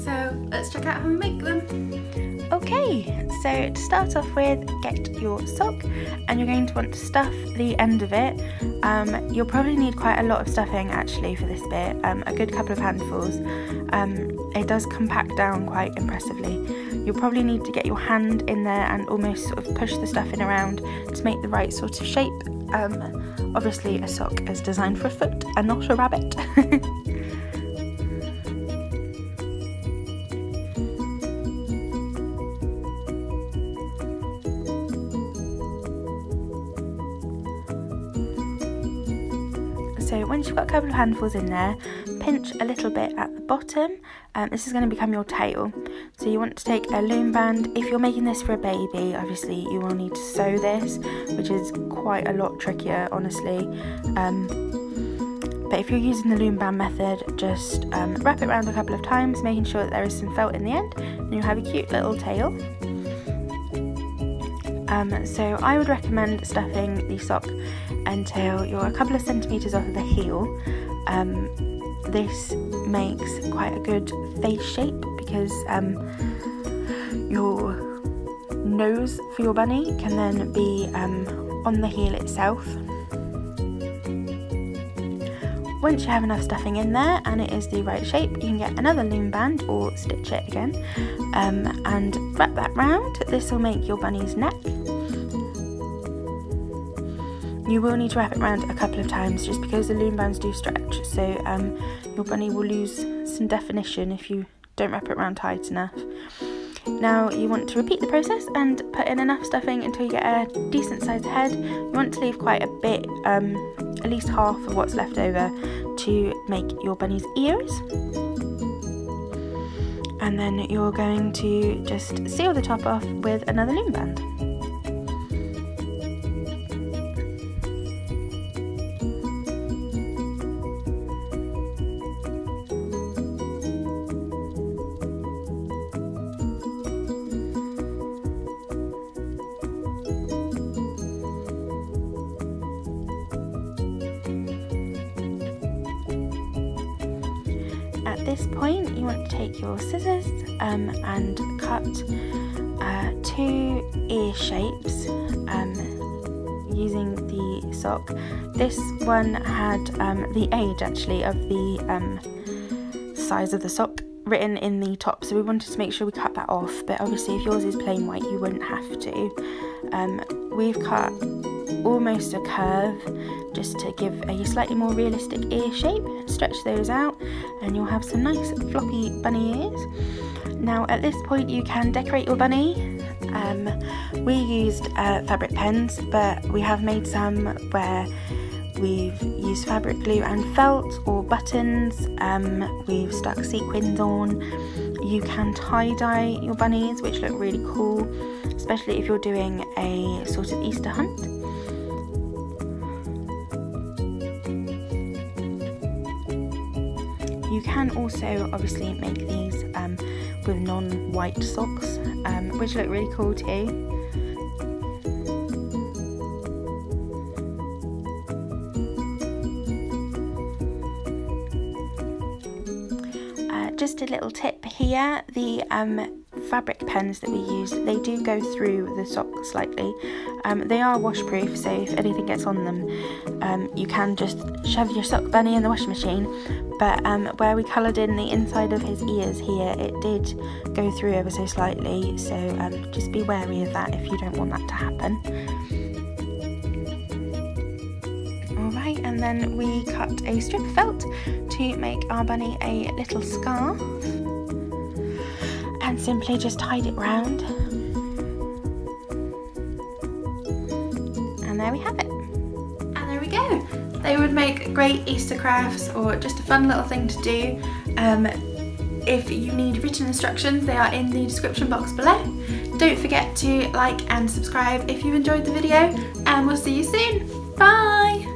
So let's check out how we make them. Okay, so to start off with, get your sock and you're going to want to stuff the end of it. You'll probably need quite a lot of stuffing actually for this bit, a good couple of handfuls. It does compact down quite impressively. You'll probably need to get your hand in there and almost sort of push the stuffing around to make the right sort of shape. Obviously a sock is designed for a foot and not a rabbit. So once you've got a couple of handfuls in there, pinch a little bit at the bottom. This is going to become your tail. So you want to take a loom band. If you're making this for a baby, obviously you will need to sew this, which is quite a lot trickier, honestly. But if you're using the loom band method, just wrap it around a couple of times, making sure that there is some felt in the end, and you'll have a cute little tail. So I would recommend stuffing the sock until you're a couple of centimetres off of the heel. This makes quite a good face shape because your nose for your bunny can then be on the heel itself. Once you have enough stuffing in there and it is the right shape, you can get another loom band or stitch it again and wrap that round. This will make your bunny's neck. You will need to wrap it around a couple of times just because the loom bands do stretch, so your bunny will lose some definition if you don't wrap it around tight enough. Now you want to repeat the process and put in enough stuffing until you get a decent sized head. You want to leave quite a bit, at least half of what's left over, to make your bunny's ears. And then you're going to just seal the top off with another loom band. At this point you want to take your scissors and cut 2 ear shapes using the sock. This one had the age actually of the size of the sock written in the top, so we wanted to make sure we cut that off, but obviously if yours is plain white you wouldn't have to. We've cut almost a curve just to give a slightly more realistic ear shape. Stretch those out and you'll have some nice floppy bunny ears. Now at this point you can decorate your bunny. We used fabric pens, but we have made some where we've used fabric glue and felt or buttons. We've stuck sequins on. You can tie-dye your bunnies, which look really cool, especially if you're doing a sort of Easter hunt. You can also obviously make these with non-white socks, which look really cool too. Just a little tip here, the fabric pens that we used, they do go through the sock slightly. They are washproof, so if anything gets on them, you can just shove your sock bunny in the washing machine. But where we coloured in the inside of his ears here, it did go through ever so slightly, so just be wary of that if you don't want that to happen. Alright, and then we cut a strip of felt to make our bunny a little scarf and simply just tied it round, and there we have it. And there we go. They would make great Easter crafts or just a fun little thing to do. If you need written instructions, they are in the description box below. Don't forget to like and subscribe if you've enjoyed the video, and we'll see you soon. Bye!